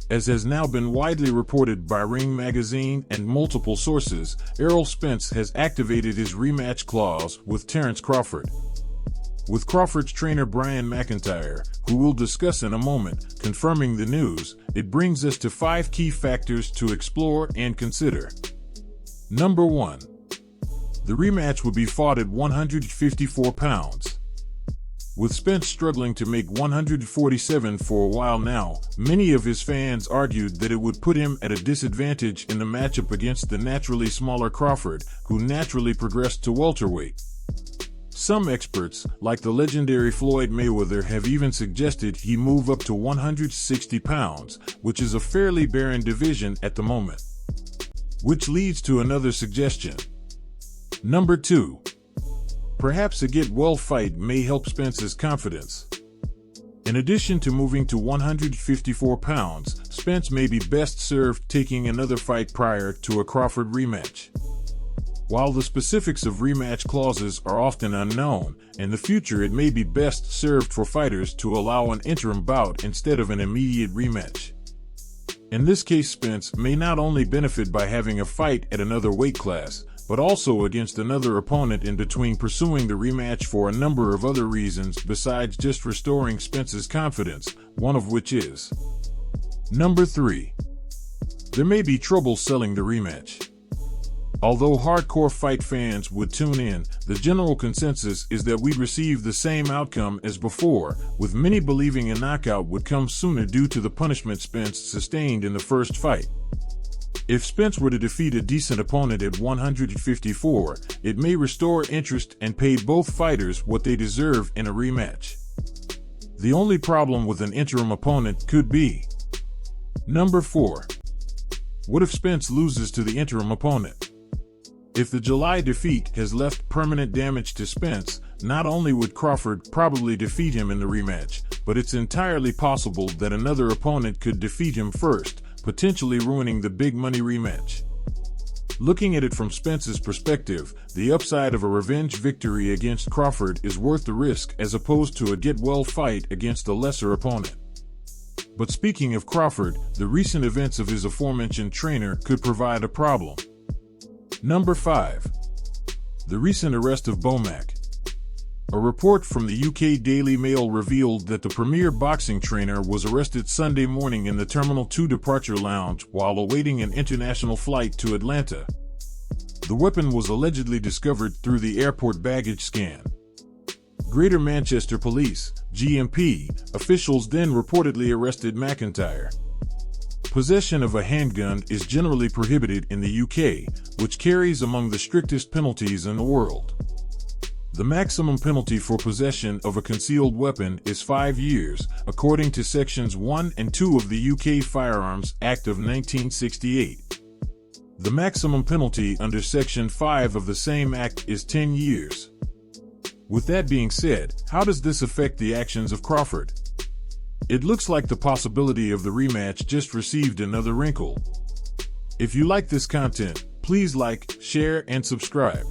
As has now been widely reported by Ring Magazine and multiple sources, Errol Spence has activated his rematch clause with Terence Crawford. With Crawford's trainer Brian McIntyre, who we'll discuss in a moment, confirming the news, it brings us to 5 key factors to explore and consider. Number 1. The rematch would be fought at 154 pounds. With Spence struggling to make 147 for a while now, many of his fans argued that it would put him at a disadvantage in the matchup against the naturally smaller Crawford, who naturally progressed to welterweight. Some experts, like the legendary Floyd Mayweather, have even suggested he move up to 160 pounds, which is a fairly barren division at the moment. Which leads to another suggestion. Number 2. Perhaps a get-well fight may help Spence's confidence. In addition to moving to 154 pounds, Spence may be best served taking another fight prior to a Crawford rematch. While the specifics of rematch clauses are often unknown, in the future it may be best served for fighters to allow an interim bout instead of an immediate rematch. In this case, Spence may not only benefit by having a fight at another weight class, but also against another opponent in between pursuing the rematch for a number of other reasons besides just restoring Spence's confidence, one of which is. Number 3. There may be trouble selling the rematch. Although hardcore fight fans would tune in, the general consensus is that we'd receive the same outcome as before, with many believing a knockout would come sooner due to the punishment Spence sustained in the first fight. If Spence were to defeat a decent opponent at 154, it may restore interest and pay both fighters what they deserve in a rematch. The only problem with an interim opponent could be. Number 4. What if Spence loses to the interim opponent? If the July defeat has left permanent damage to Spence, not only would Crawford probably defeat him in the rematch, but it's entirely possible that another opponent could defeat him first, potentially ruining the big money rematch. Looking at it from Spence's perspective, the upside of a revenge victory against Crawford is worth the risk as opposed to a get-well fight against a lesser opponent. But speaking of Crawford, the recent events of his aforementioned trainer could provide a problem. Number 5. The recent arrest of Bomac. A report from the UK Daily Mail revealed that the premier boxing trainer was arrested Sunday morning in the Terminal 2 departure lounge while awaiting an international flight to Atlanta. The weapon was allegedly discovered through the airport baggage scan. Greater Manchester Police, GMP, officials then reportedly arrested McIntyre. Possession of a handgun is generally prohibited in the UK, which carries among the strictest penalties in the world. The maximum penalty for possession of a concealed weapon is 5 years, according to Sections 1 and 2 of the UK Firearms Act of 1968. The maximum penalty under Section 5 of the same act is 10 years. With that being said, how does this affect the actions of Crawford? It looks like the possibility of the rematch just received another wrinkle. If you like this content, please like, share, and subscribe.